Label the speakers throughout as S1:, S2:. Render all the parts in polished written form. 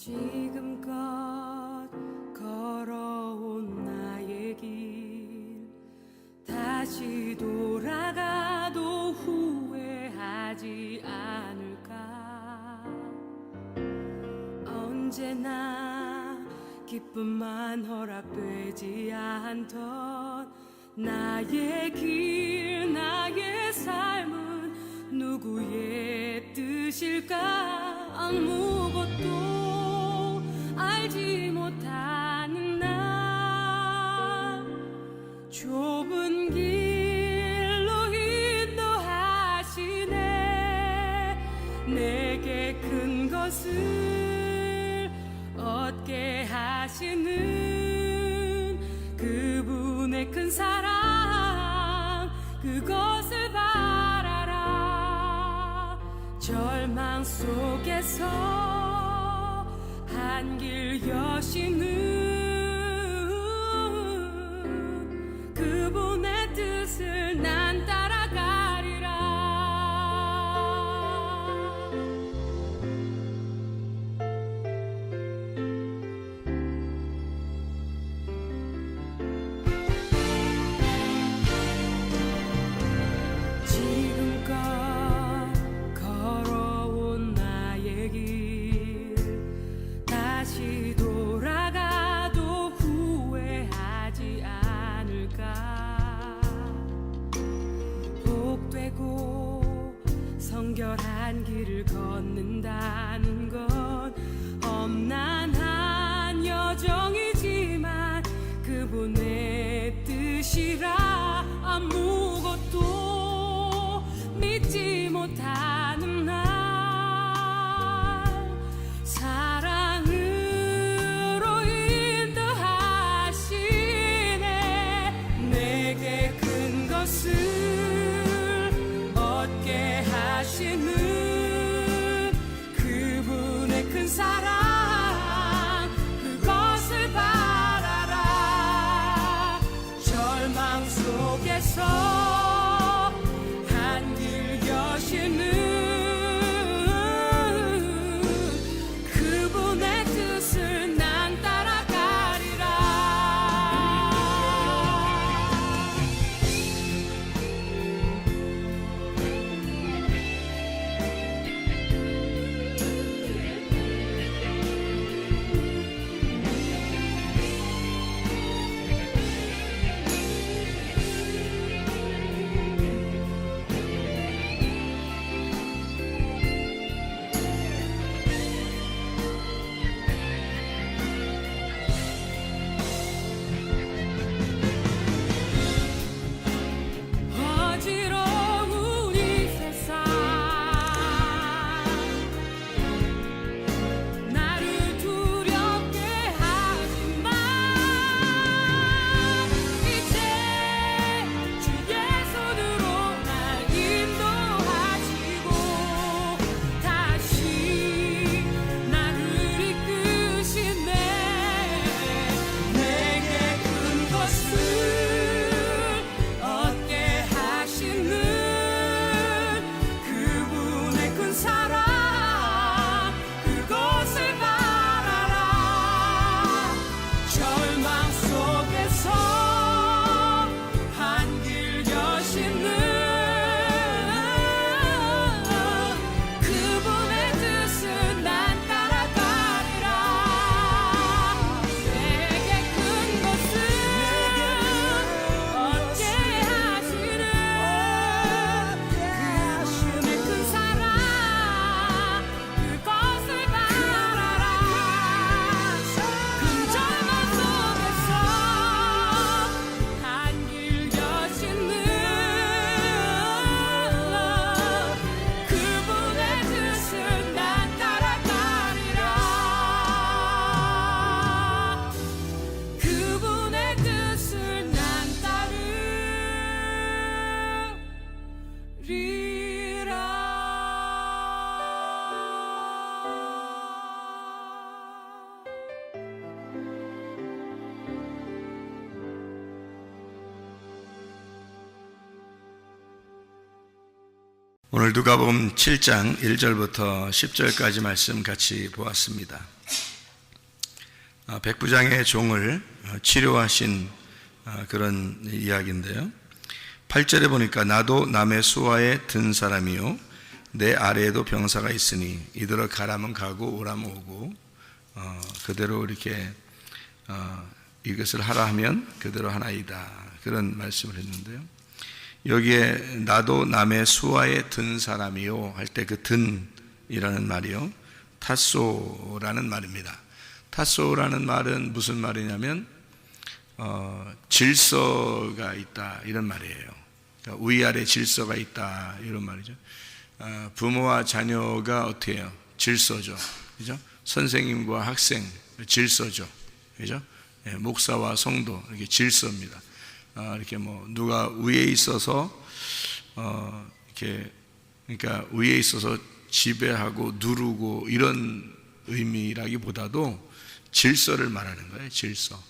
S1: 지금껏 걸어온 나의 길 다시 돌아가도 후회하지 않을까. 언제나 기쁨만 허락되지 않던 나의 길, 나의 삶은 누구의 뜻일까. 아무것도 알지 못하는 나, 좁은 길로 인도하시네. 내게 큰 것을 얻게 하시는 그분의 큰 사랑, 그것을 바라라. 절망 속에서 한 길 여시는 그분의 뜻을 난 따라가리라. 지금껏 걸어온 나의 길 다시 돌아가도 후회하지 않을까. 복되고 성결한 길을 걷는다는 건 험난한 여정이지만 그분의 뜻이라. 아무것도 믿지 못하는 날, 사랑으로 인도하시네. 내게 큰 것을 얻게 하시는 그분의 큰 사랑, 그것을 바라라. 절망 속에서 한 길 여시는 그분의 뜻을 난 따라가리라. 어지러운 이 세상 나를 두렵게 하지마. 이제 주의 손으로 날 인도하시고 다시 나를 이끄시네. 내게 큰 것을 얻게 하시는 그분의 큰 사랑, 그것을 바라라. 절망 속에서 한 길 여시는 그분의 뜻을 난 따라가리라. 내게 큰 것을 얻게 하시는 그분의 큰 사랑, 그것을 바라라. 큰 절망 속에서 한 길 여시는 그분의 뜻을 난 따라가리라. 그분의 뜻을 난 따르리라.
S2: 오늘 누가복음 7장 1절부터 10절까지 말씀 같이 보았습니다. 백부장의 종을 치료하신 그런 이야기인데요. 8절에 보니까 나도 남의 수하에 든 사람이요 내 아래에도 병사가 있으니 이들을 가라면 가고 오라면 오고 그대로 이렇게 이것을 하라 하면 그대로 하나이다, 그런 말씀을 했는데요. 여기에 나도 남의 수하에 든 사람이요 할 때 그 든이라는 말이요 타소라는 말입니다. 타소라는 말은 무슨 말이냐면 질서가 있다 이런 말이에요. 그러니까 위아래 질서가 있다 이런 말이죠. 부모와 자녀가 어떻게 해요? 질서죠. 그죠? 선생님과 학생 질서죠. 그죠? 목사와 성도 이렇게 질서입니다. 이렇게 뭐 누가 위에 있어서 이렇게 그러니까 위에 있어서 지배하고 누르고 이런 의미라기보다도 질서를 말하는 거예요. 질서.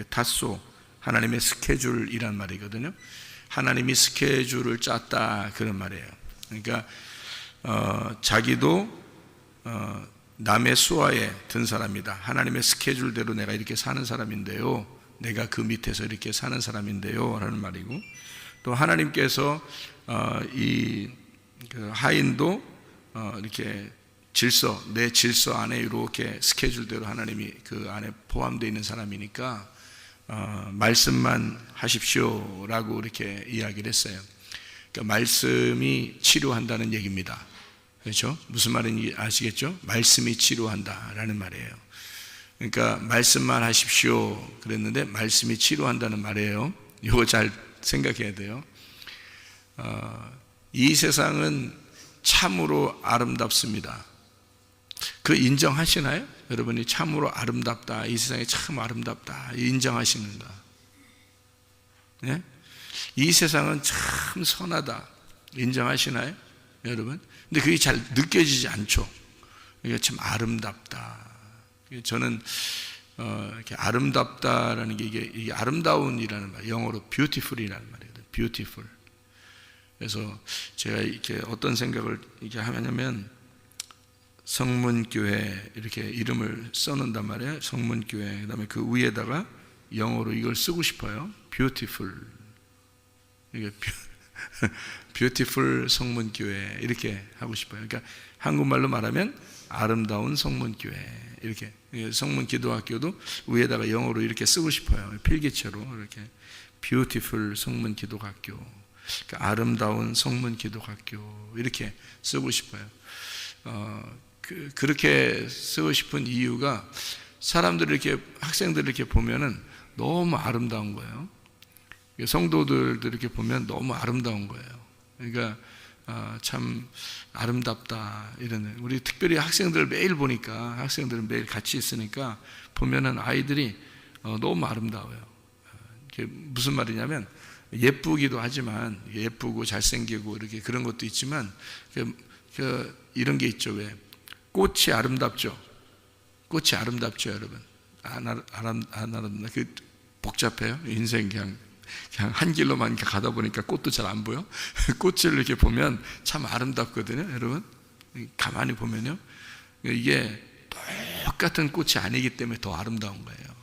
S2: 타소, 하나님의 스케줄이란 말이거든요. 하나님이 스케줄을 짰다 그런 말이에요. 그러니까 자기도 남의 수하에 든 사람이다. 하나님의 스케줄대로 내가 이렇게 사는 사람인데요, 내가 그 밑에서 이렇게 사는 사람인데요 라는 말이고, 또 하나님께서 이 하인도 이렇게 질서, 내 질서 안에 이렇게 스케줄대로 하나님이 그 안에 포함되어 있는 사람이니까 말씀만 하십시오라고 이렇게 이야기를 했어요. 그러니까 말씀이 치료한다는 얘기입니다. 그렇죠? 무슨 말인지 아시겠죠? 말씀이 치료한다라는 말이에요. 그러니까 말씀만 하십시오 그랬는데 말씀이 치료한다는 말이에요. 이거 잘 생각해야 돼요. 이 세상은 참으로 아름답습니다. 그 인정하시나요? 여러분이 참으로 아름답다, 이 세상이 참 아름답다 인정하시는가? 네? 이 세상은 참 선하다 인정하시나요? 여러분? 근데 그게 잘 느껴지지 않죠. 이게 참 아름답다. 저는 이렇게 아름답다라는 게 이게 아름다운이라는 말, 영어로 beautiful이라는 말이거든요. beautiful. 그래서 제가 이렇게 어떤 생각을 이렇게 하냐면 성문교회 이렇게 이름을 써놓는단 말이에요. 성문교회. 그다음에 그 위에다가 영어로 이걸 쓰고 싶어요. beautiful. 이게 beautiful 성문교회 이렇게 하고 싶어요. 그러니까 한국말로 말하면 아름다운 성문교회 이렇게. 성문기도학교도 위에다가 영어로 이렇게 쓰고 싶어요. 필기체로 이렇게 beautiful 성문기도학교, 그러니까 아름다운 성문기도학교 이렇게 쓰고 싶어요. 그렇게 쓰고 싶은 이유가 사람들 이렇게 학생들 이렇게 보면은 너무 아름다운 거예요. 성도들도 이렇게 보면 너무 아름다운 거예요. 그러니까 참 아름답다 이런. 우리 특별히 학생들 매일 보니까, 학생들 매일 같이 있으니까 보면은 아이들이 너무 아름다워요. 이게 무슨 말이냐면 예쁘기도 하지만 예쁘고 잘생기고 이렇게 그런 것도 있지만 이런 게 있죠. 왜 꽃이 아름답죠? 꽃이 아름답죠, 여러분. 안 아름답나? 그 복잡해요. 인생 그냥 한 길로만 가다 보니까 꽃도 잘 안 보여. 꽃을 이렇게 보면 참 아름답거든요, 여러분. 가만히 보면요, 이게 똑같은 꽃이 아니기 때문에 더 아름다운 거예요.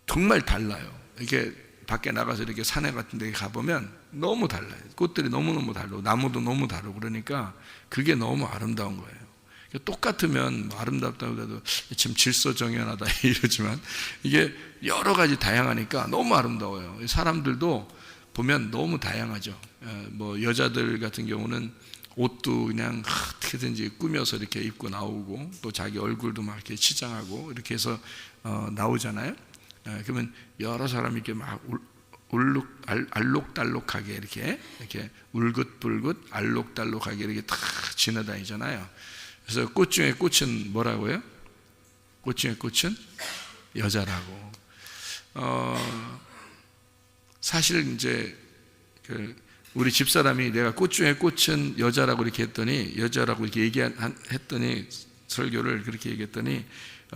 S2: 정말 달라요. 이렇게 밖에 나가서 이렇게 산에 같은 데 가보면 너무 달라요. 꽃들이 너무너무 다르고 나무도 너무 다르고 그러니까 그게 너무 아름다운 거예요. 똑같으면 아름답다고 해도 지금 질서정연하다 이러지만 이게 여러 가지 다양하니까 너무 아름다워요. 사람들도 보면 너무 다양하죠. 뭐 여자들 같은 경우는 옷도 그냥 어떻게든지 꾸며서 이렇게 입고 나오고, 또 자기 얼굴도 막 이렇게 치장하고 이렇게 해서 나오잖아요. 그러면 여러 사람이 이렇게 막 알록달록하게 이렇게 울긋불긋 알록달록하게 이렇게 다 지나다니잖아요. 그래서 꽃 중에 꽃은 뭐라고요? 꽃 중에 꽃은 여자라고. 사실 이제 우리 집사람이 내가 꽃 중에 꽃은 여자라고 이렇게 했더니, 여자라고 이렇게 얘기했더니, 설교를 그렇게 얘기했더니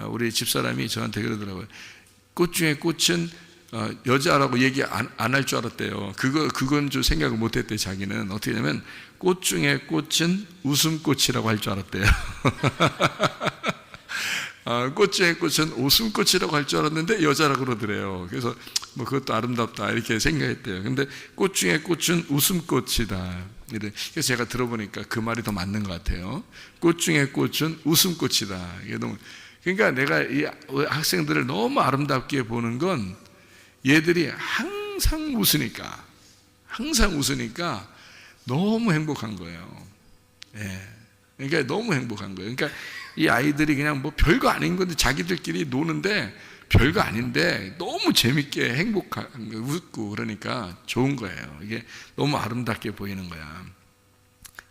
S2: 우리 집사람이 저한테 그러더라고요. 꽃 중에 꽃은 여자라고 얘기 안 할 줄 알았대요. 그건 좀 생각을 못 했대. 자기는 어떻게 하냐면 꽃 중에 꽃은 웃음꽃이라고 할 줄 알았대요. 꽃 중에 꽃은 웃음꽃이라고 할 줄 알았는데 여자라고 그러더래요. 그래서 뭐 그것도 아름답다 이렇게 생각했대요. 근데 꽃 중에 꽃은 웃음꽃이다. 그래서 제가 들어보니까 그 말이 더 맞는 것 같아요. 꽃 중에 꽃은 웃음꽃이다. 이게 너무, 그러니까 내가 이 학생들을 너무 아름답게 보는 건 얘들이 항상 웃으니까 너무 행복한 거예요. 예. 그러니까 너무 행복한 거예요. 그러니까 이 아이들이 그냥 뭐 별거 아닌 건데 자기들끼리 노는데 별거 아닌데 너무 재밌게 행복한, 웃고 그러니까 좋은 거예요. 이게 너무 아름답게 보이는 거야.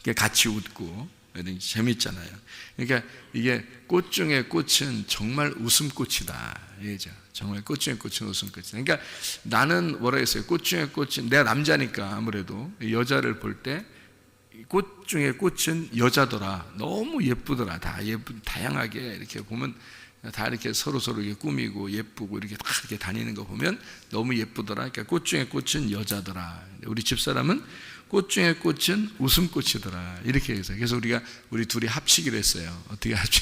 S2: 이게 같이 웃고 재밌잖아요. 그러니까 이게 꽃 중에 꽃은 정말 웃음꽃이다. 이죠. 정말 꽃 중에 꽃은 웃음꽃이다. 그러니까 나는 뭐라 했어요? 꽃 중에 꽃은, 내가 남자니까 아무래도 여자를 볼 때 꽃 중에 꽃은 여자더라. 너무 예쁘더라. 다 다양하게 이렇게 보면 다 이렇게 서로 이렇게 꾸미고 예쁘고 이렇게 다 이렇게 다니는 거 보면 너무 예쁘더라. 그러니까 꽃 중에 꽃은 여자더라. 우리 집사람은 꽃 중에 꽃은 웃음꽃이더라. 이렇게 해서 그래서 우리 둘이 합치기로 했어요. 어떻게 합치?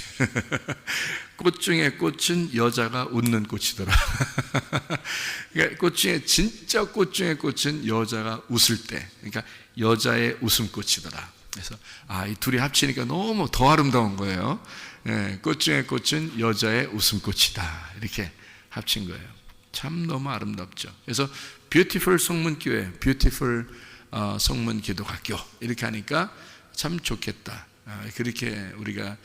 S2: 꽃 중에 꽃은 여자가 웃는 꽃이더라. 그러니까 꽃 중에 진짜 꽃 중에 꽃은 여자가 웃을 때. 그러니까 여자의 웃음꽃이더라. 그래서 이 둘이 합치니까 너무 더 아름다운 거예요. 예, 꽃 중에 꽃은 여자의 웃음꽃이다. 이렇게 합친 거예요. 참 너무 아름답죠. 그래서 뷰티풀 성문교회, 뷰티풀 성문기도학교 이렇게 하니까 참 좋겠다. 그렇게 우리가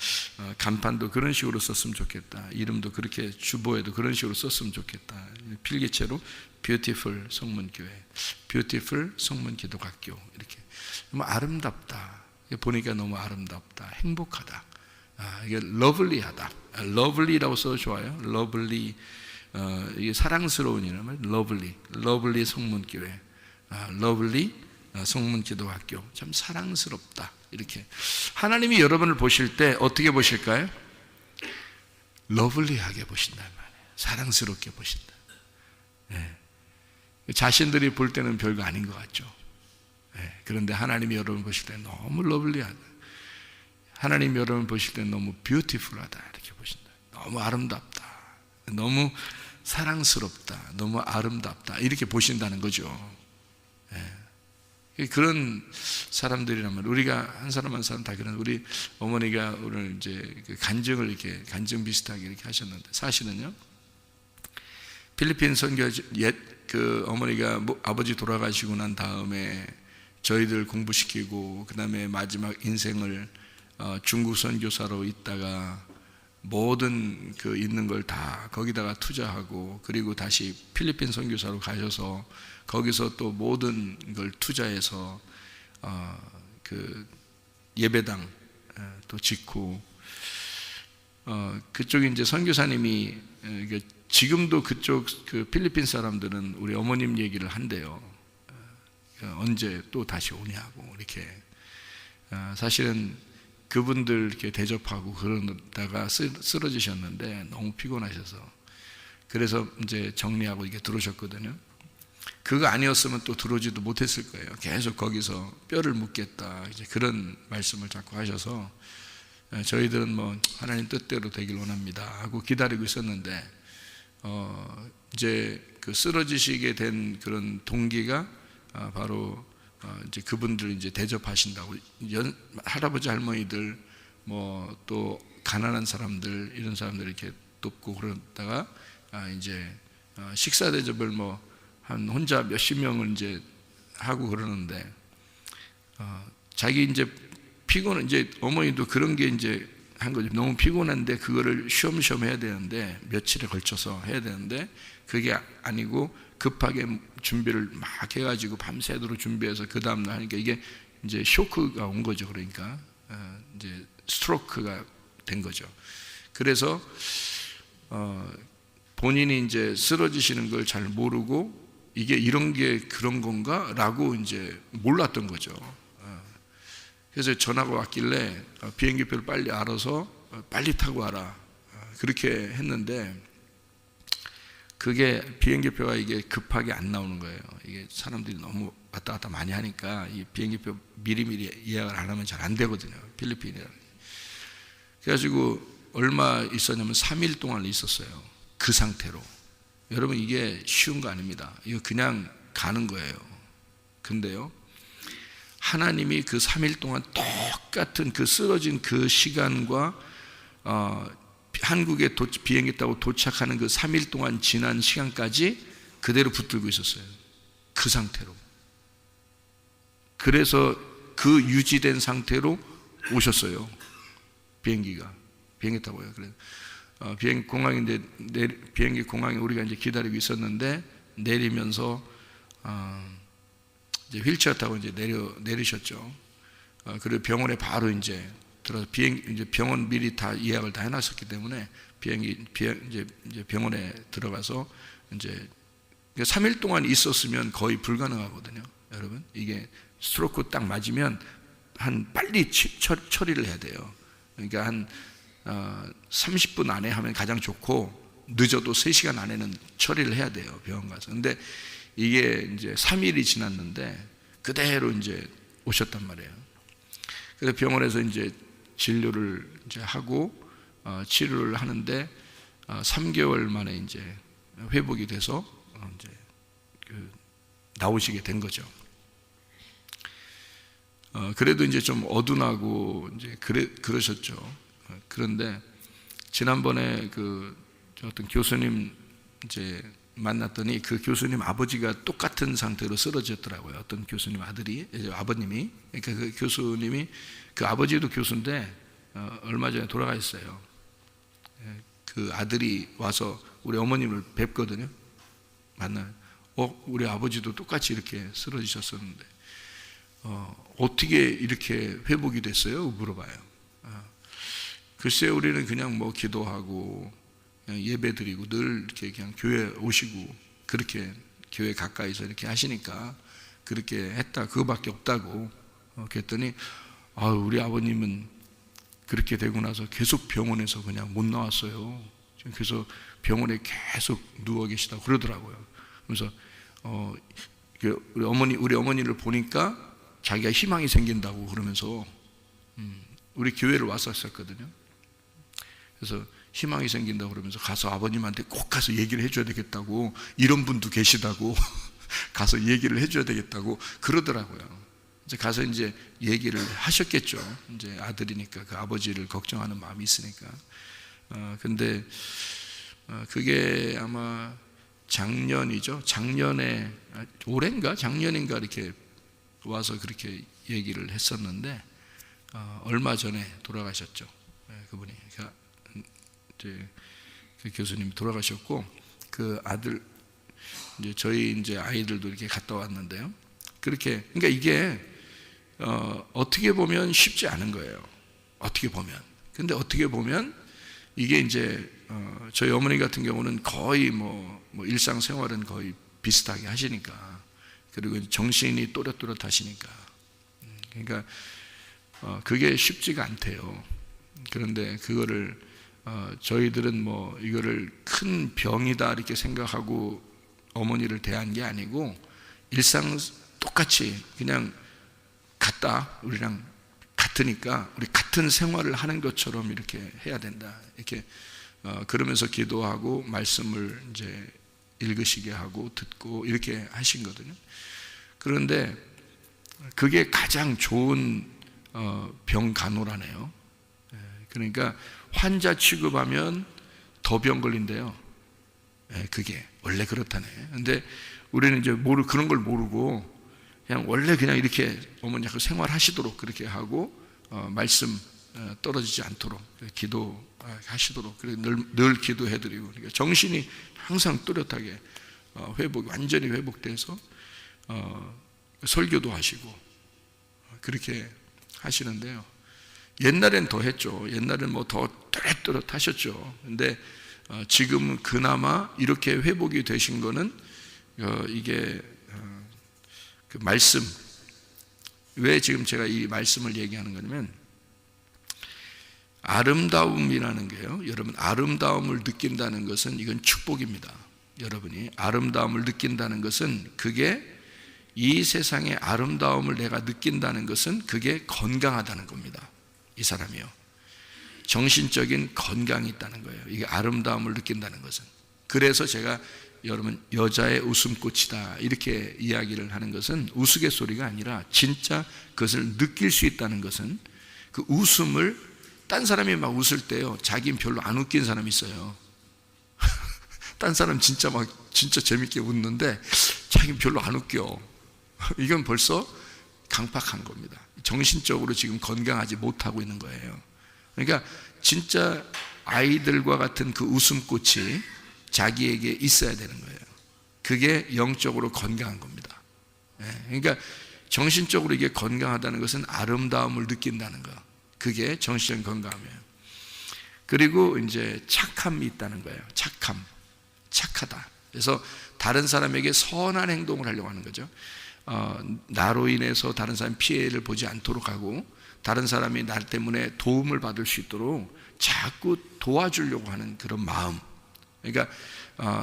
S2: 간판도 그런 식으로 썼으면 좋겠다. 이름도 그렇게 주보에도 그런 식으로 썼으면 좋겠다. 필기체로 뷰티풀 성문교회, 뷰티풀 성문기도학교 이렇게 너무 아름답다. 보니까 너무 아름답다. 행복하다. 이게 러블리하다. 러블리라고 써도 좋아요. 러블리, 이게 사랑스러운 이름은 러블리 성문교회, 러블리 성문기도학교. 참 사랑스럽다. 이렇게 하나님이 여러분을 보실 때 어떻게 보실까요? 러블리하게 보신단 말이에요. 사랑스럽게 보신다. 네. 자신들이 볼 때는 별거 아닌 것 같죠. 네. 그런데 하나님이 여러분 보실 때 너무 러블리하다. 하나님이 여러분 보실 때 너무 뷰티풀하다. 이렇게 보신다. 너무 아름답다. 너무 사랑스럽다. 너무 아름답다. 이렇게 보신다는 거죠. 네. 그런 사람들이라면 우리가 한 사람 한 사람 다 그런, 우리 어머니가 오늘 이제 간증을 이렇게 간증 비슷하게 이렇게 하셨는데 사실은요, 필리핀 선교 그 어머니가 아버지 돌아가시고 난 다음에 저희들 공부시키고 그 다음에 마지막 인생을 중국 선교사로 있다가 모든 그 있는 걸 다 거기다가 투자하고 그리고 다시 필리핀 선교사로 가셔서 거기서 또 모든 걸 투자해서 그 예배당 또 짓고 그쪽에 이제 선교사님이 지금도 그쪽 그 필리핀 사람들은 우리 어머님 얘기를 한대요. 언제 또 다시 오냐고 이렇게. 사실은 그분들 이렇게 대접하고 그러다가 쓰러지셨는데 너무 피곤하셔서 그래서 이제 정리하고 이게 들어오셨거든요. 그거 아니었으면 또 들어오지도 못했을 거예요. 계속 거기서 뼈를 묻겠다 이제 그런 말씀을 자꾸 하셔서 저희들은 뭐 하나님 뜻대로 되길 원합니다 하고 기다리고 있었는데 이제 그 쓰러지시게 된 그런 동기가 바로 이제 그분들 이제 대접하신다고 할아버지 할머니들 뭐 또 가난한 사람들 이런 사람들 이렇게 돕고 그러다가 이제 식사 대접을 뭐 한 혼자 몇십 명을 이제 하고 그러는데 자기 이제 피곤 이제 어머니도 그런 게 이제 한 거죠. 너무 피곤한데 그거를 쉬엄쉬엄 해야 되는데 며칠에 걸쳐서 해야 되는데 그게 아니고 급하게 준비를 막 해가지고 밤새도록 준비해서 그 다음날 하니까 이게 이제 쇼크가 온 거죠. 그러니까 이제 스트로크가 된 거죠. 그래서 본인이 이제 쓰러지시는 걸 잘 모르고 이게 이런 게 그런 건가라고 이제 몰랐던 거죠. 그래서 전화가 왔길래 비행기표를 빨리 알아서 빨리 타고 와라 그렇게 했는데 그게 비행기표가 이게 급하게 안 나오는 거예요. 이게 사람들이 너무 왔다 갔다 많이 하니까 이 비행기표 미리미리 예약을 안 하면 잘 안 되거든요. 필리핀이라는. 그래가지고 얼마 있었냐면 3일 동안 있었어요. 그 상태로. 여러분 이게 쉬운 거 아닙니다. 이거 그냥 가는 거예요. 근데요, 하나님이 그 3일 동안 똑같은 그 쓰러진 그 시간과 한국에 비행기 타고 도착하는 그 3일 동안 지난 시간까지 그대로 붙들고 있었어요. 그 상태로. 그래서 그 유지된 상태로 오셨어요. 비행기 타고요. 그래서 비행기 공항에 우리가 이제 기다리고 있었는데, 내리면서 이제 휠체어 타고 이제 내리셨죠. 그리고 병원에 바로 이제 들어서 이제 병원 미리 다 예약을 다 해놨었기 때문에 이제 병원에 들어가서 이제 3일 동안 있었으면 거의 불가능하거든요. 여러분, 이게 스트로크 딱 맞으면 빨리 처리를 해야 돼요. 그러니까 한 30분 안에 하면 가장 좋고, 늦어도 3시간 안에는 처리를 해야 돼요, 병원 가서. 근데 이게 이제 3일이 지났는데 그대로 이제 오셨단 말이에요. 그래서 병원에서 이제 진료를 이제 하고 치료를 하는데 3개월 만에 이제 회복이 돼서 이제 나오시게 된 거죠. 그래도 이제 좀 어둔하고 이제 그러셨죠. 그런데 지난번에 어떤 교수님 이제 만났더니 그 교수님 아버지가 똑같은 상태로 쓰러졌더라고요. 어떤 교수님 아버님이. 그러니까 그 교수님이, 그 아버지도 교수인데 얼마 전에 돌아가셨어요. 그 아들이 와서 우리 어머님을 뵙거든요. 만나요. 우리 아버지도 똑같이 이렇게 쓰러지셨었는데 어떻게 이렇게 회복이 됐어요? 물어봐요. 글쎄요, 우리는 그냥 뭐 기도하고 그냥 예배 드리고 늘 이렇게 그냥 교회 오시고 그렇게 교회 가까이서 이렇게 하시니까 그렇게 했다, 그거밖에 없다고. 그랬더니 우리 아버님은 그렇게 되고 나서 계속 병원에서 그냥 못 나왔어요. 그래서 병원에 계속 누워 계시다고 그러더라고요. 그래서 우리 어머니를 보니까 자기가 희망이 생긴다고 그러면서 우리 교회를 왔었거든요. 그래서 희망이 생긴다고 그러면서 가서 아버님한테 꼭 가서 얘기를 해줘야 되겠다고, 이런 분도 계시다고 가서 얘기를 해줘야 되겠다고 그러더라고요. 이제 가서 이제 얘기를 하셨겠죠. 이제 아들이니까 그 아버지를 걱정하는 마음이 있으니까. 근데 그게 아마 작년이죠. 올해인가 작년인가 이렇게 와서 그렇게 얘기를 했었는데 얼마 전에 돌아가셨죠. 그분이. 이제 그 교수님이 돌아가셨고, 그 아들, 이제 저희 이제 아이들도 이렇게 갔다 왔는데요. 그러니까 이게 어떻게 보면 쉽지 않은 거예요. 어떻게 보면. 근데 어떻게 보면 이게 이제 저희 어머니 같은 경우는 거의 뭐 일상생활은 거의 비슷하게 하시니까, 그리고 정신이 또렷또렷하시니까, 그러니까 그게 쉽지가 않대요. 그런데 그거를 저희들은 뭐 이거를 큰 병이다 이렇게 생각하고 어머니를 대한 게 아니고, 일상 똑같이 그냥 우리랑 같으니까 우리 같은 생활을 하는 것처럼 이렇게 해야 된다, 이렇게 그러면서 기도하고 말씀을 이제 읽으시게 하고 듣고 이렇게 하신 거거든요. 그런데 그게 가장 좋은 병 간호라네요. 그러니까 환자 취급하면 더 병 걸린대요. 그게 원래 그렇다네. 근데 우리는 이제 그런 걸 모르고 그냥 원래 그냥 이렇게 어머니하고 생활하시도록 그렇게 하고 말씀 떨어지지 않도록 기도하시도록 늘 기도해드리고, 그러니까 정신이 항상 뚜렷하게 완전히 회복돼서 설교도 하시고 그렇게 하시는데요. 옛날엔 더 했죠. 옛날엔 뭐 더 뚜렷뚜렷하셨죠. 근데 지금은 그나마 이렇게 회복이 되신 거는 이게 그 말씀. 왜 지금 제가 이 말씀을 얘기하는 거냐면, 아름다움이라는 게요, 여러분, 아름다움을 느낀다는 것은 이건 축복입니다. 여러분이 아름다움을 느낀다는 것은, 그게 이 세상의 아름다움을 내가 느낀다는 것은 그게 건강하다는 겁니다. 이 사람이요. 정신적인 건강이 있다는 거예요. 이게 아름다움을 느낀다는 것은. 그래서 제가 여러분 여자의 웃음꽃이다 이렇게 이야기를 하는 것은 우스갯소리가 아니라 진짜 그것을 느낄 수 있다는 것은 그 웃음을 딴 사람이 막 웃을 때요 자기는 별로 안 웃긴 사람이 있어요. 딴 사람 진짜 재밌게 웃는데 자기는 별로 안 웃겨. 이건 벌써 강팍한 겁니다. 정신적으로 지금 건강하지 못하고 있는 거예요. 그러니까 진짜 아이들과 같은 그 웃음꽃이 자기에게 있어야 되는 거예요. 그게 영적으로 건강한 겁니다. 그러니까 정신적으로 이게 건강하다는 것은 아름다움을 느낀다는 거. 그게 정신적인 건강이에요. 그리고 이제 착함이 있다는 거예요. 착하다. 그래서 다른 사람에게 선한 행동을 하려고 하는 거죠. 나로 인해서 다른 사람이 피해를 보지 않도록 하고 다른 사람이 나 때문에 도움을 받을 수 있도록 자꾸 도와주려고 하는 그런 마음. 그러니까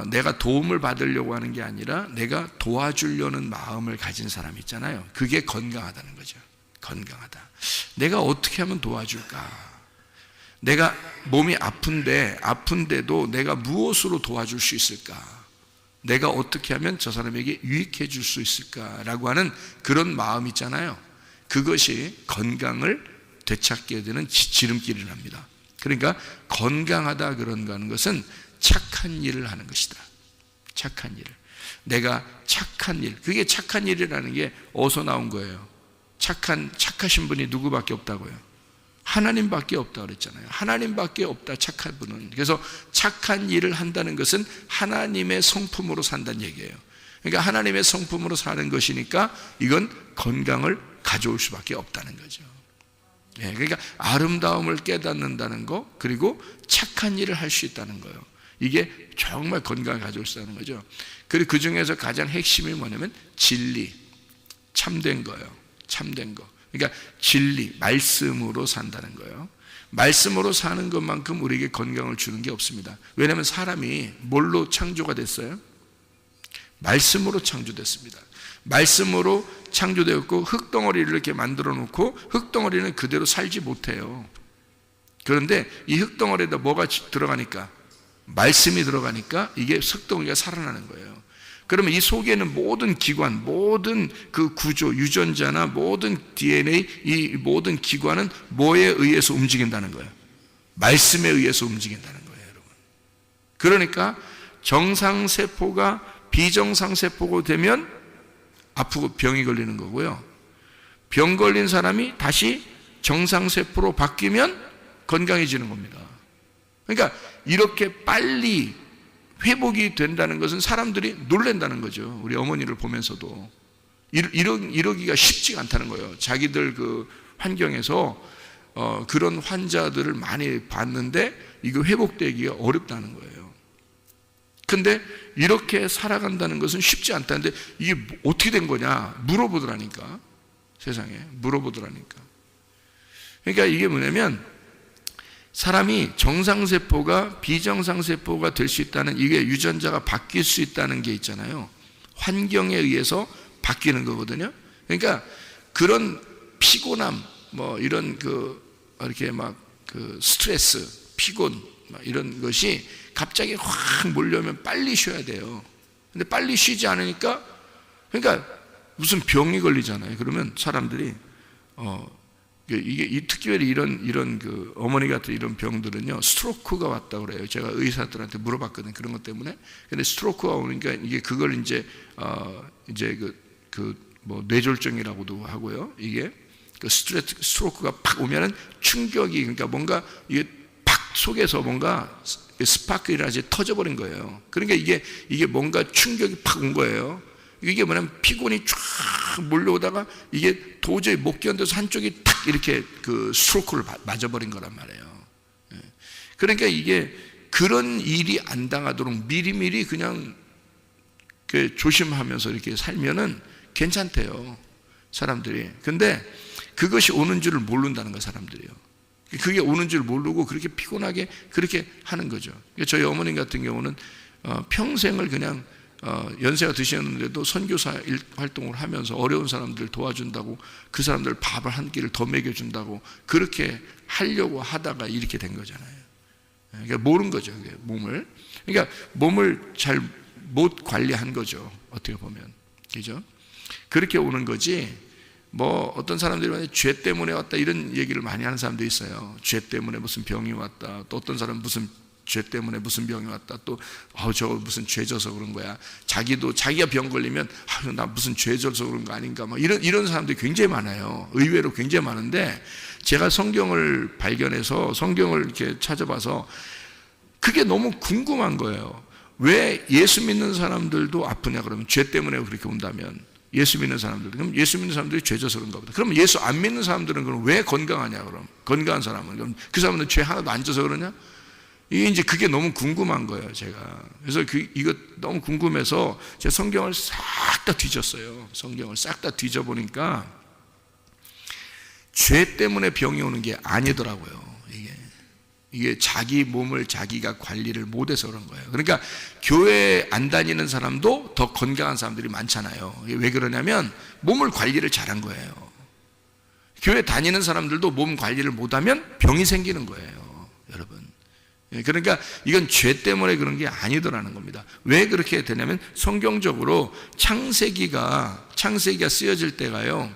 S2: 내가 도움을 받으려고 하는 게 아니라 내가 도와주려는 마음을 가진 사람이 있잖아요. 그게 건강하다는 거죠. 건강하다. 내가 어떻게 하면 도와줄까? 내가 몸이 아픈데도 내가 무엇으로 도와줄 수 있을까? 내가 어떻게 하면 저 사람에게 유익해 줄 수 있을까라고 하는 그런 마음 있잖아요. 그것이 건강을 되찾게 되는 지름길이랍니다. 그러니까 건강하다 그런가 하는 것은 착한 일을 하는 것이다. 착한 일. 내가 착한 일. 그게 착한 일이라는 게 어디서 나온 거예요? 착하신 분이 누구밖에 없다고요? 하나님밖에 없다 그랬잖아요. 하나님밖에 없다 착한 분은. 그래서 착한 일을 한다는 것은 하나님의 성품으로 산다는 얘기예요. 그러니까 하나님의 성품으로 사는 것이니까 이건 건강을 가져올 수밖에 없다는 거죠. 그러니까 아름다움을 깨닫는다는 거, 그리고 착한 일을 할 수 있다는 거예요. 이게 정말 건강을 가져올 수 있다는 거죠. 그리고 그 중에서 가장 핵심이 뭐냐면 진리, 참된 거예요. 참된 거. 그러니까 진리, 말씀으로 산다는 거예요. 말씀으로 사는 것만큼 우리에게 건강을 주는 게 없습니다. 왜냐하면 사람이 뭘로 창조가 됐어요? 말씀으로 창조됐습니다. 말씀으로 창조되었고 흙덩어리를 이렇게 만들어 놓고 흙덩어리는 그대로 살지 못해요. 그런데 이 흙덩어리에다 뭐가 들어가니까? 말씀이 들어가니까 이게 흙덩어리가 살아나는 거예요. 그러면 이 속에는 모든 기관, 모든 그 구조, 유전자나 모든 DNA, 이 모든 기관은 뭐에 의해서 움직인다는 거예요? 말씀에 의해서 움직인다는 거예요, 여러분. 그러니까 정상세포가 비정상세포가 되면 아프고 병이 걸리는 거고요. 병 걸린 사람이 다시 정상세포로 바뀌면 건강해지는 겁니다. 그러니까 이렇게 빨리 회복이 된다는 것은 사람들이 놀란다는 거죠. 우리 어머니를 보면서도 이러기가 쉽지가 않다는 거예요. 자기들 그 환경에서 그런 환자들을 많이 봤는데 이거 회복되기가 어렵다는 거예요. 근데 이렇게 살아간다는 것은 쉽지 않다는데 이게 어떻게 된 거냐 물어보더라니까. 세상에 물어보더라니까. 그러니까 이게 뭐냐면 사람이 정상세포가 비정상세포가 될 수 있다는, 이게 유전자가 바뀔 수 있다는 게 있잖아요. 환경에 의해서 바뀌는 거거든요. 그러니까 그런 피곤함, 뭐 이런 이렇게 스트레스, 피곤, 이런 것이 갑자기 확 몰려오면 빨리 쉬어야 돼요. 근데 빨리 쉬지 않으니까, 그러니까 무슨 병이 걸리잖아요. 그러면 사람들이, 이게 특별히 이런 그 어머니 같은 이런 병들은요 스트로크가 왔다고 그래요. 제가 의사들한테 물어봤거든요. 그런 것 때문에. 근데 스트로크가 오니까 이게 그걸 이제 뭐 뇌졸중이라고도 하고요. 이게 그 스트로크가 팍 오면은 충격이, 그러니까 뭔가 이게 팍 속에서 뭔가 스파크라지 터져버린 거예요. 그러니까 이게 뭔가 충격이 팍 온 거예요. 이게 뭐냐면 피곤이 쫙 몰려오다가 이게 도저히 못 견뎌서 한쪽이 탁 이렇게 그 스트로크를 맞아버린 거란 말이에요. 그러니까 이게 그런 일이 안 당하도록 미리미리 그냥 조심하면서 이렇게 살면은 괜찮대요, 사람들이. 근데 그것이 오는 줄을 모른다는 거예요, 사람들이요. 그게 오는 줄 모르고 그렇게 피곤하게 그렇게 하는 거죠. 저희 어머님 같은 경우는 평생을 그냥 연세가 드셨는데도 선교사 활동을 하면서 어려운 사람들 도와준다고, 그 사람들 밥을 한 끼를 더 먹여준다고 그렇게 하려고 하다가 이렇게 된 거잖아요. 그러니까 모른 거죠, 몸을. 그러니까 몸을 잘 못 관리한 거죠, 어떻게 보면. 그죠? 그렇게 오는 거지. 뭐 어떤 사람들이 죄 때문에 왔다 이런 얘기를 많이 하는 사람도 있어요. 죄 때문에 무슨 병이 왔다. 또 어떤 사람은 무슨 죄 때문에 무슨 병이 왔다. 또 저 무슨 죄 져서 그런 거야. 자기가 병 걸리면 나 무슨 죄 져서 그런 거 아닌가, 막 이런 사람들이 굉장히 많아요. 의외로 굉장히 많은데, 제가 성경을 발견해서 성경을 이렇게 찾아봐서 그게 너무 궁금한 거예요. 왜 예수 믿는 사람들도 아프냐? 그러면 죄 때문에 그렇게 온다면, 예수 믿는 사람들, 그럼 예수 믿는 사람들이 죄 져서 그런가 보다. 그럼 예수 안 믿는 사람들은 그럼 왜 건강하냐? 그럼 건강한 사람은, 그럼 그 사람은 죄 하나도 안 져서 그러냐? 이게 이제 그게 너무 궁금한 거예요, 제가. 그래서 이거 너무 궁금해서 제가 성경을 싹 다 뒤졌어요. 성경을 싹 다 뒤져보니까 죄 때문에 병이 오는 게 아니더라고요. 이게 자기 몸을 자기가 관리를 못해서 그런 거예요. 그러니까 교회 안 다니는 사람도 더 건강한 사람들이 많잖아요. 왜 그러냐면 몸을 관리를 잘한 거예요. 교회 다니는 사람들도 몸 관리를 못하면 병이 생기는 거예요, 여러분. 그러니까 이건 죄 때문에 그런 게 아니더라는 겁니다. 왜 그렇게 되냐면 성경적으로 창세기가 쓰여질 때가요,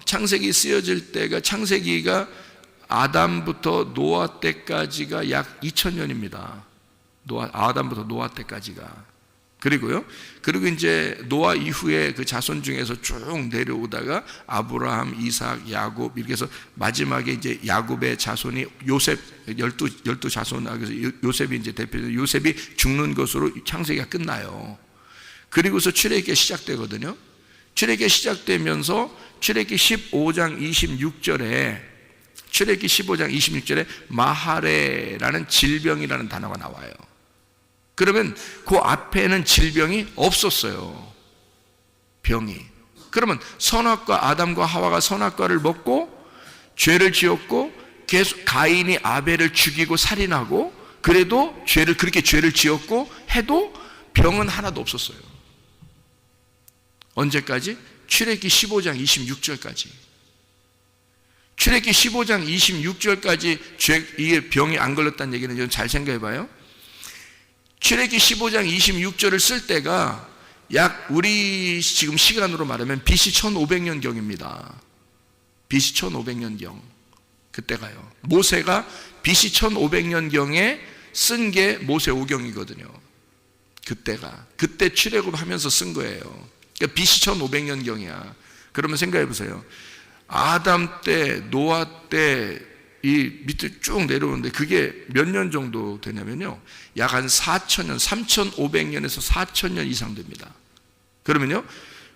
S2: 창세기 쓰여질 때가, 창세기가 아담부터 노아 때까지가 약 2000년입니다. 아담부터 노아 때까지가. 그리고 이제 노아 이후에 그 자손 중에서 쭉 내려오다가 아브라함, 이삭, 야곱, 이렇게 해서 마지막에 이제 야곱의 자손이 요셉, 12 자손, 그래서 요셉이 이제 대표적으로 요셉이 죽는 것으로 창세기가 끝나요. 그리고서 출애굽기가 시작되거든요. 출애굽기가 시작되면서 출애굽기 15장 26절에 출애굽기 15장 26절에 마하레라는 질병이라는 단어가 나와요. 그러면 그 앞에는 질병이 없었어요, 병이. 그러면 선악과, 아담과 하와가 선악과를 먹고 죄를 지었고, 계속 가인이 아벨을 죽이고 살인하고, 그래도 그렇게 죄를 지었고 해도 병은 하나도 없었어요. 언제까지? 출애굽기 15장 26절까지. 출애굽기 15장 26절까지 이게 병이 안 걸렸다는 얘기는 좀 잘 생각해 봐요. 출애굽기 15장 26절을 쓸 때가 약 우리 지금 시간으로 말하면 BC 1500년경입니다. BC 1500년경. 그때가요. 모세가 BC 1500년경에 쓴 게 모세오경이거든요. 그때 출애굽하면서 쓴 거예요. 그러니까 BC 1500년경이야. 그러면 생각해 보세요. 아담 때, 노아 때, 이 밑에 쭉 내려오는데 그게 몇 년 정도 되냐면요, 약 한 4000년, 3500년에서 4000년 이상 됩니다. 그러면요,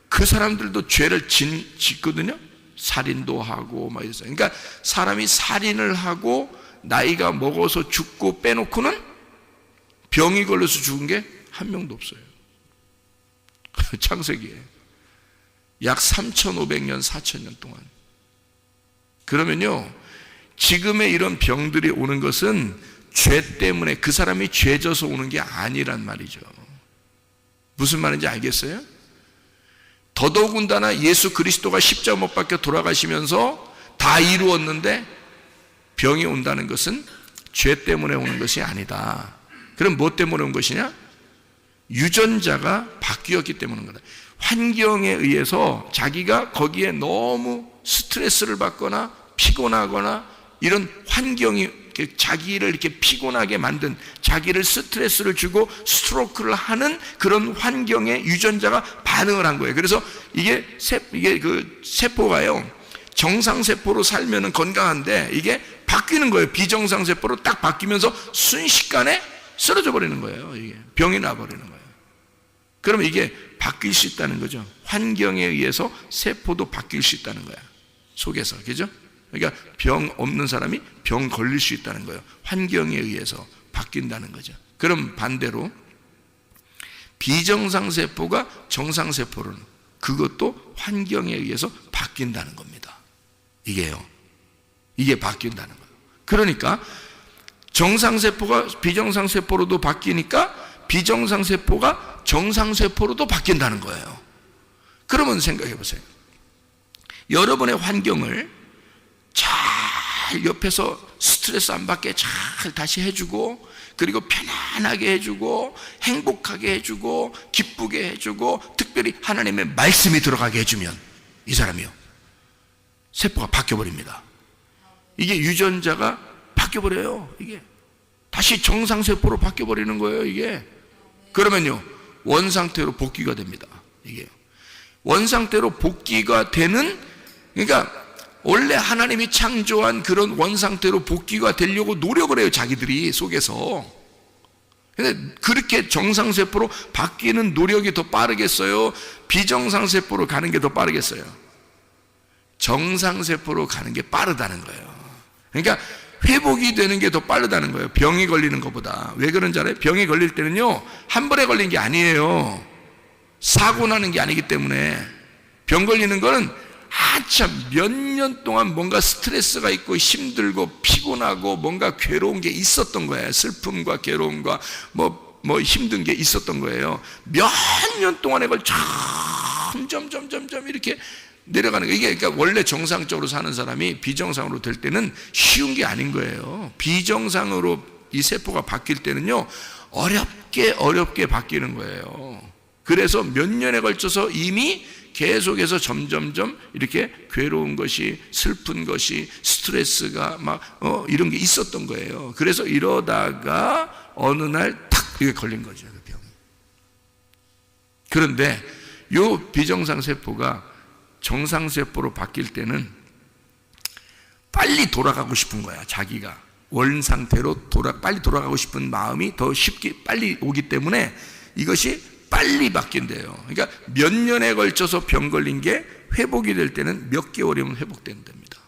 S2: 그 사람들도 죄를 짓거든요. 살인도 하고 막 이랬어요. 그러니까 사람이 살인을 하고 나이가 먹어서 죽고 빼놓고는 병이 걸려서 죽은 게 한 명도 없어요. 창세기에 약 3500년, 4000년 동안. 그러면요, 지금의 이런 병들이 오는 것은 죄 때문에, 그 사람이 죄져서 오는 게 아니란 말이죠. 무슨 말인지 알겠어요? 더더군다나 예수 그리스도가 십자가 못 박혀 돌아가시면서 다 이루었는데 병이 온다는 것은 죄 때문에 오는 것이 아니다. 그럼 뭐 때문에 온 것이냐? 유전자가 바뀌었기 때문에 온 거다. 환경에 의해서 자기가 거기에 너무 스트레스를 받거나 피곤하거나, 이런 환경이 자기를 이렇게 피곤하게 만든, 자기를 스트레스를 주고 스트로크를 하는 그런 환경에 유전자가 반응을 한 거예요. 그래서 이게 그 세포가요, 정상세포로 살면은 건강한데 이게 바뀌는 거예요. 비정상세포로 딱 바뀌면서 순식간에 쓰러져 버리는 거예요. 이게 병이 나버리는 거예요. 그러면 이게 바뀔 수 있다는 거죠. 환경에 의해서 세포도 바뀔 수 있다는 거야, 속에서. 그죠? 그러니까 병 없는 사람이 병 걸릴 수 있다는 거예요. 환경에 의해서 바뀐다는 거죠. 그럼 반대로 비정상세포가 정상세포로는 그것도 환경에 의해서 바뀐다는 겁니다. 이게 바뀐다는 거예요. 그러니까 정상세포가 비정상세포로도 바뀌니까 비정상세포가 정상세포로도 바뀐다는 거예요. 그러면 생각해 보세요. 여러분의 환경을 잘 옆에서 스트레스 안 받게 잘 다시 해주고, 그리고 편안하게 해주고, 행복하게 해주고, 기쁘게 해주고, 특별히 하나님의 말씀이 들어가게 해주면 이 사람이요, 세포가 바뀌어버립니다. 이게 유전자가 바뀌어버려요. 이게 다시 정상세포로 바뀌어버리는 거예요. 이게 그러면요, 원상태로 복귀가 됩니다. 이게 원상태로 복귀가 되는, 그러니까 원래 하나님이 창조한 그런 원상태로 복귀가 되려고 노력을 해요, 자기들이 속에서. 근데 그렇게 정상세포로 바뀌는 노력이 더 빠르겠어요? 비정상세포로 가는 게 더 빠르겠어요? 정상세포로 가는 게 빠르다는 거예요. 그러니까 회복이 되는 게 더 빠르다는 거예요, 병이 걸리는 것보다. 왜 그런지 알아요? 병이 걸릴 때는요, 한 번에 걸린 게 아니에요. 사고 나는 게 아니기 때문에. 병 걸리는 거는 한참 몇 년 동안 뭔가 스트레스가 있고 힘들고 피곤하고 뭔가 괴로운 게 있었던 거예요. 슬픔과 괴로움과 뭐 힘든 게 있었던 거예요. 몇 년 동안에 걸쳐 점점 이렇게 내려가는 거예요. 이게 그러니까 원래 정상적으로 사는 사람이 비정상으로 될 때는 쉬운 게 아닌 거예요. 비정상으로 이 세포가 바뀔 때는요, 어렵게 바뀌는 거예요. 그래서 몇 년에 걸쳐서 이미 계속해서 점점점 이렇게 괴로운 것이, 슬픈 것이, 스트레스가 막 이런 게 있었던 거예요. 그래서 이러다가 어느 날 탁 이게 걸린 거죠, 그 병이. 그런데 이 비정상 세포가 정상세포로 바뀔 때는 빨리 돌아가고 싶은 거야. 자기가 원상태로 빨리 돌아가고 싶은 마음이 더 쉽게 빨리 오기 때문에 이것이 빨리 바뀐대요. 그러니까 몇 년에 걸쳐서 병 걸린 게 회복이 될 때는 몇 개월이면 회복된답니다.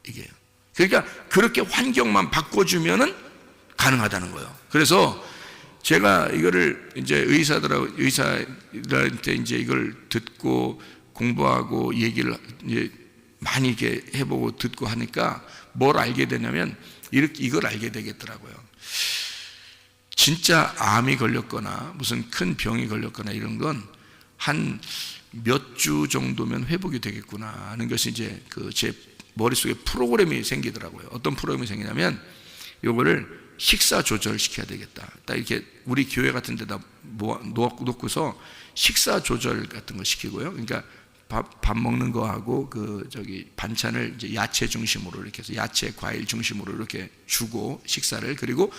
S2: 이게. 그러니까 그렇게 환경만 바꿔주면은 가능하다는 거예요. 그래서 제가 이거를 이제 의사들한테 이제 이걸 듣고 공부하고 얘기를 이제 많이 이렇게 해보고 듣고 하니까 뭘 알게 되냐면 이걸 알게 되겠더라고요. 진짜 암이 걸렸거나 무슨 큰 병이 걸렸거나 이런 건 한 몇 주 정도면 회복이 되겠구나 하는 것이 이제 제 머릿속에 프로그램이 생기더라고요. 어떤 프로그램이 생기냐면 요거를 식사 조절시켜야 되겠다. 딱 이렇게 우리 교회 같은 데다 놓고서 식사 조절 같은 거 시키고요. 그러니까 밥 먹는 거하고 반찬을 이제 야채 중심으로 이렇게 해서 야채, 과일 중심으로 이렇게 주고 식사를, 그리고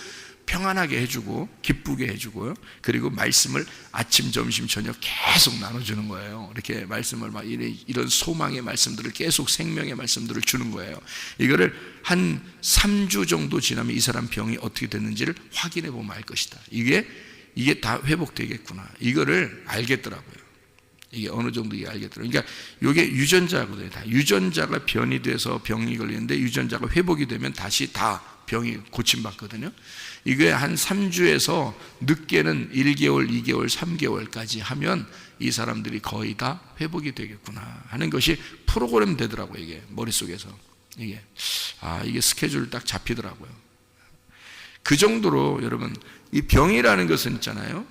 S2: 평안하게 해주고 기쁘게 해주고요. 그리고 말씀을 아침, 점심, 저녁 계속 나눠주는 거예요. 이렇게 말씀을 막 이런 소망의 말씀들을 계속, 생명의 말씀들을 주는 거예요. 이거를 한 3주 정도 지나면 이 사람 병이 어떻게 됐는지를 확인해 보면 알 것이다. 이게 다 회복되겠구나. 이거를 알겠더라고요. 이게 어느 정도 알겠더라고요. 그러니까 이게 유전자거든요. 다 유전자가 변이 돼서 병이 걸리는데 유전자가 회복이 되면 다시 다 병이 고침받거든요. 이게 한 3주에서 늦게는 1개월, 2개월, 3개월까지 하면 이 사람들이 거의 다 회복이 되겠구나 하는 것이 프로그램 되더라고요. 이게 머릿속에서 이게 스케줄 딱 잡히더라고요. 그 정도로 여러분, 이 병이라는 것은 있잖아요,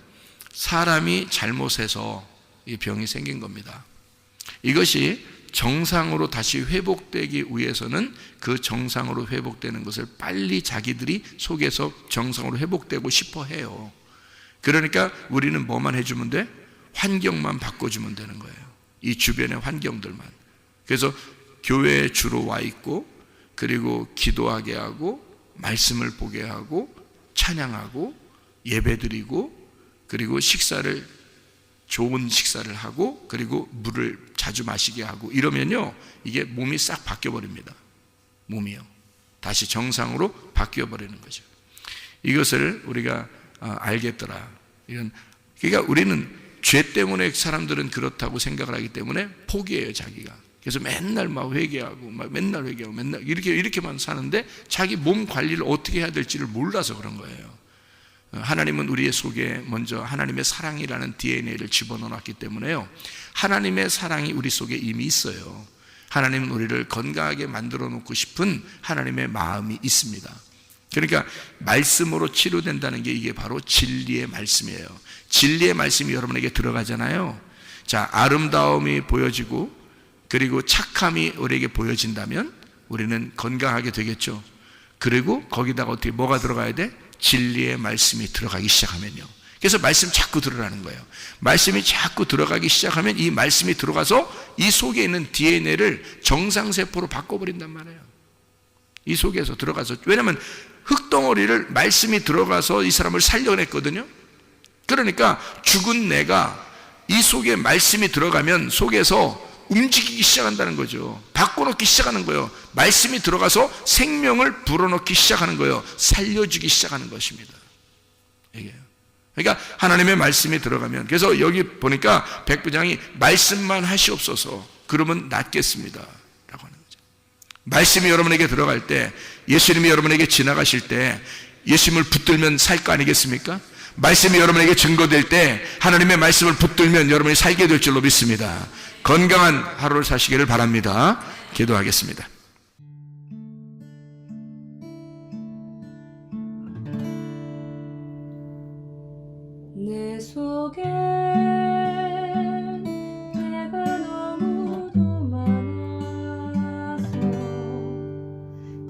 S2: 사람이 잘못해서 이 병이 생긴 겁니다. 이것이 정상으로 다시 회복되기 위해서는 그 정상으로 회복되는 것을 빨리 자기들이 속에서 정상으로 회복되고 싶어 해요. 그러니까 우리는 뭐만 해주면 돼? 환경만 바꿔주면 되는 거예요. 이 주변의 환경들만. 그래서 교회에 주로 와 있고, 그리고 기도하게 하고, 말씀을 보게 하고, 찬양하고, 예배드리고, 그리고 좋은 식사를 하고, 그리고 물을 자주 마시게 하고 이러면요, 이게 몸이 싹 바뀌어버립니다. 몸이요, 다시 정상으로 바뀌어버리는 거죠. 이것을 우리가 알겠더라. 그러니까 우리는 죄 때문에 사람들은 그렇다고 생각을 하기 때문에 포기해요, 자기가. 그래서 맨날 막 회개하고 맨날 이렇게만 사는데 자기 몸 관리를 어떻게 해야 될지를 몰라서 그런 거예요. 하나님은 우리의 속에 먼저 하나님의 사랑이라는 DNA를 집어넣었기 때문에요, 하나님의 사랑이 우리 속에 이미 있어요. 하나님은 우리를 건강하게 만들어 놓고 싶은 하나님의 마음이 있습니다. 그러니까 말씀으로 치료된다는 게 이게 바로 진리의 말씀이에요. 진리의 말씀이 여러분에게 들어가잖아요. 자, 아름다움이 보여지고 그리고 착함이 우리에게 보여진다면 우리는 건강하게 되겠죠. 그리고 거기다가 어떻게 뭐가 들어가야 돼? 진리의 말씀이 들어가기 시작하면요. 그래서 말씀 자꾸 들으라는 거예요. 말씀이 자꾸 들어가기 시작하면 이 말씀이 들어가서 이 속에 있는 DNA를 정상세포로 바꿔버린단 말이에요. 이 속에서 들어가서, 왜냐하면 흙덩어리를 말씀이 들어가서 이 사람을 살려냈거든요. 그러니까 죽은 내가 이 속에 말씀이 들어가면 속에서 움직이기 시작한다는 거죠. 바꿔놓기 시작하는 거예요. 말씀이 들어가서 생명을 불어넣기 시작하는 거예요. 살려주기 시작하는 것입니다. 이게요. 그러니까 하나님의 말씀이 들어가면, 그래서 여기 보니까 백부장이 말씀만 하시옵소서 그러면 낫겠습니다 라고 하는 거죠. 말씀이 여러분에게 들어갈 때, 예수님이 여러분에게 지나가실 때 예수님을 붙들면 살 거 아니겠습니까? 말씀이 여러분에게 증거될 때 하나님의 말씀을 붙들면 여러분이 살게 될 줄로 믿습니다. 건강한 하루를 사시기를 바랍니다. 기도하겠습니다.
S1: 내 속에 내가 너무도 많아서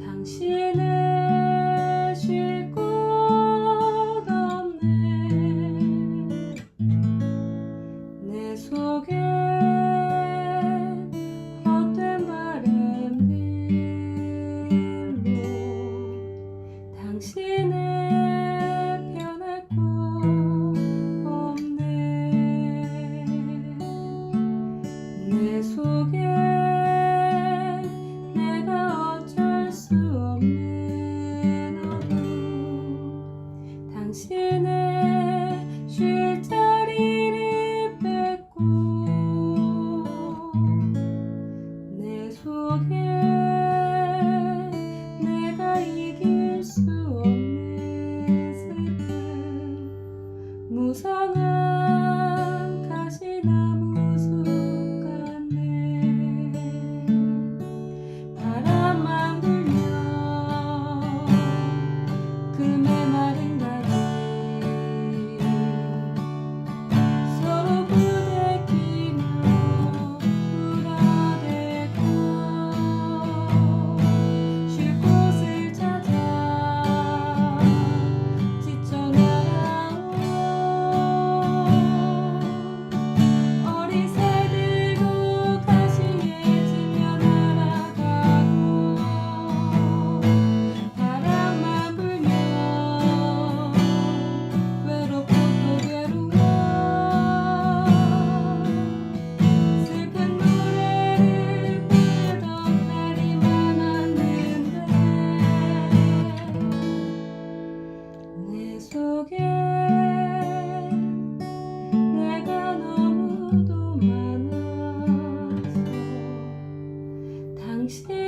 S1: 당신을 쉴 곳 없네. 내 속에 헛된 바램들로 당신을 변할 곳 없네. 내 속에 내가 어쩔 수 없는 어둠, 당신의 쉴 자리를 뺏고 내 속에 내가 이길 수 없는 슬픔, 무성한 가시나무 숲 같네. 바람만 불면 그 메마른 가지 서로 부대끼며 울어대고 쉴 곳을 찾아 지쳐 날아온 어리새들도 가시에 지며 날아가고, 바람만 불면 외롭고 또 괴로워 슬픈 노래를 부르던 날이 많았는데 내 속에 내가 너무도 많아서 당신